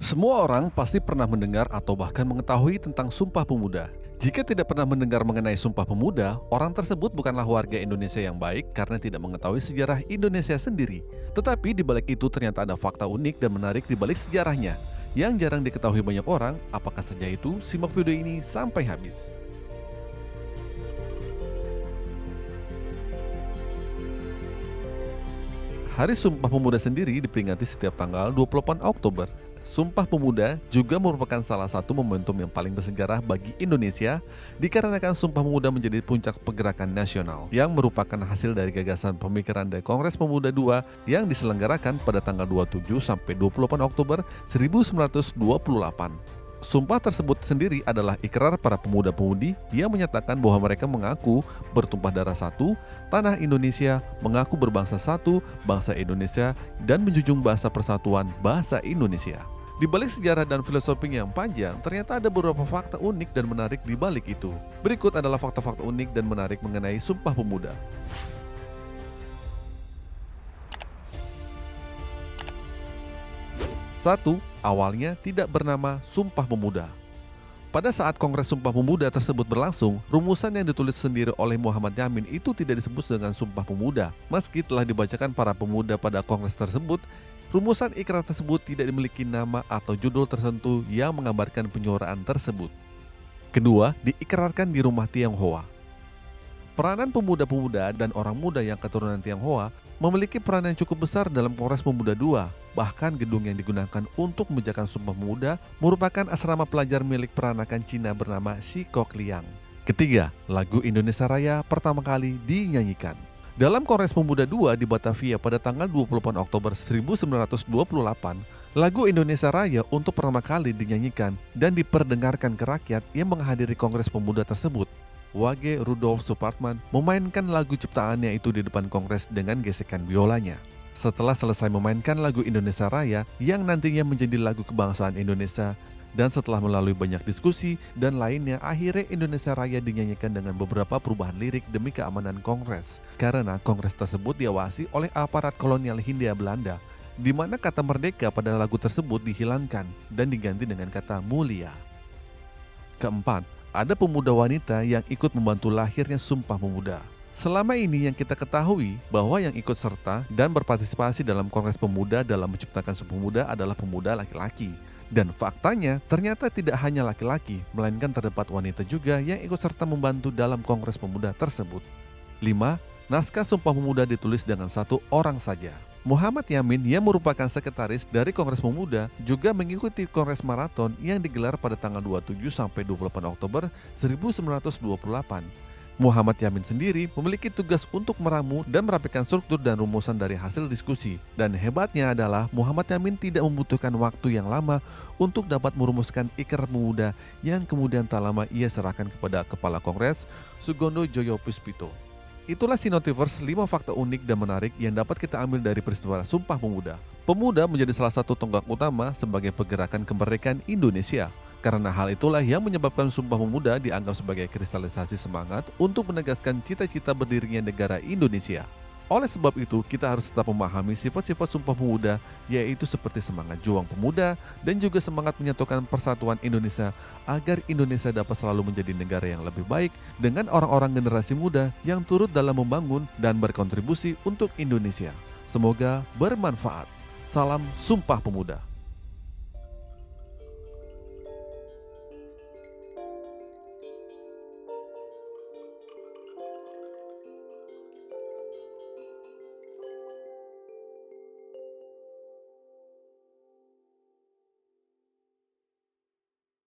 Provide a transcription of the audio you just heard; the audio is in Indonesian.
Semua orang pasti pernah mendengar atau bahkan mengetahui tentang Sumpah Pemuda. Jika tidak pernah mendengar mengenai Sumpah Pemuda, orang tersebut bukanlah warga Indonesia yang baik karena tidak mengetahui sejarah Indonesia sendiri. Tetapi di balik itu ternyata ada fakta unik dan menarik di balik sejarahnya, yang jarang diketahui banyak orang. Apakah saja itu? Simak video ini sampai habis. Hari Sumpah Pemuda sendiri diperingati setiap tanggal 28 Oktober. Sumpah Pemuda juga merupakan salah satu momentum yang paling bersejarah bagi Indonesia dikarenakan Sumpah Pemuda menjadi puncak pergerakan nasional yang merupakan hasil dari gagasan pemikiran dari Kongres Pemuda II yang diselenggarakan pada tanggal 27 sampai 28 Oktober 1928. Sumpah tersebut sendiri adalah ikrar para pemuda-pemudi yang menyatakan bahwa mereka mengaku bertumpah darah satu, tanah Indonesia, mengaku berbangsa satu, bangsa Indonesia, dan menjunjung bahasa persatuan bahasa Indonesia. Di balik sejarah dan filosofi yang panjang, ternyata ada beberapa fakta unik dan menarik di balik itu. Berikut adalah fakta-fakta unik dan menarik mengenai Sumpah Pemuda. 1. Awalnya tidak bernama Sumpah Pemuda. Pada saat Kongres Sumpah Pemuda tersebut berlangsung, rumusan yang ditulis sendiri oleh Muhammad Yamin itu tidak disebut dengan Sumpah Pemuda. Meski telah dibacakan para pemuda pada kongres tersebut, rumusan ikrar tersebut tidak memiliki nama atau judul tertentu yang menggambarkan penyuaraan tersebut. Kedua, diikrarkan di rumah Tionghoa. Peranan pemuda-pemuda dan orang muda yang keturunan Tionghoa memiliki peran yang cukup besar dalam Kongres Pemuda II. Bahkan gedung yang digunakan untuk membacakan Sumpah Pemuda merupakan asrama pelajar milik peranakan Cina bernama Sikok Liang. Ketiga, lagu Indonesia Raya pertama kali dinyanyikan. Dalam Kongres Pemuda II di Batavia pada tanggal 28 Oktober 1928, lagu Indonesia Raya untuk pertama kali dinyanyikan dan diperdengarkan ke rakyat yang menghadiri Kongres Pemuda tersebut. Wage Rudolf Supratman memainkan lagu ciptaannya itu di depan Kongres dengan gesekan biolanya. Setelah selesai memainkan lagu Indonesia Raya yang nantinya menjadi lagu kebangsaan Indonesia, dan setelah melalui banyak diskusi dan lainnya, akhirnya Indonesia Raya dinyanyikan dengan beberapa perubahan lirik demi keamanan Kongres. Karena Kongres tersebut diawasi oleh aparat kolonial Hindia Belanda, di mana kata merdeka pada lagu tersebut dihilangkan dan diganti dengan kata mulia. Keempat, ada pemuda wanita yang ikut membantu lahirnya Sumpah Pemuda. Selama ini yang kita ketahui bahwa yang ikut serta dan berpartisipasi dalam Kongres Pemuda dalam menciptakan Sumpah Pemuda adalah pemuda laki-laki. Dan faktanya ternyata tidak hanya laki-laki, melainkan terdapat wanita juga yang ikut serta membantu dalam Kongres Pemuda tersebut. 5. Naskah Sumpah Pemuda ditulis dengan satu orang saja. Muhammad Yamin yang merupakan sekretaris dari Kongres Pemuda juga mengikuti Kongres Maraton yang digelar pada tanggal 27 sampai 28 Oktober 1928. Muhammad Yamin sendiri memiliki tugas untuk meramu dan merapikan struktur dan rumusan dari hasil diskusi. Dan hebatnya adalah Muhammad Yamin tidak membutuhkan waktu yang lama untuk dapat merumuskan ikrar pemuda yang kemudian tak lama ia serahkan kepada Kepala Kongres Sugondo Joyo Puspito. Itulah Sinotiverse 5 fakta unik dan menarik yang dapat kita ambil dari peristiwa Sumpah Pemuda. Pemuda menjadi salah satu tonggak utama sebagai pergerakan kemerdekaan Indonesia. Karena hal itulah yang menyebabkan Sumpah Pemuda dianggap sebagai kristalisasi semangat untuk menegaskan cita-cita berdirinya negara Indonesia. Oleh sebab itu, kita harus tetap memahami sifat-sifat Sumpah Pemuda, yaitu seperti semangat juang pemuda dan juga semangat menyatukan persatuan Indonesia agar Indonesia dapat selalu menjadi negara yang lebih baik dengan orang-orang generasi muda yang turut dalam membangun dan berkontribusi untuk Indonesia. Semoga bermanfaat. Salam Sumpah Pemuda.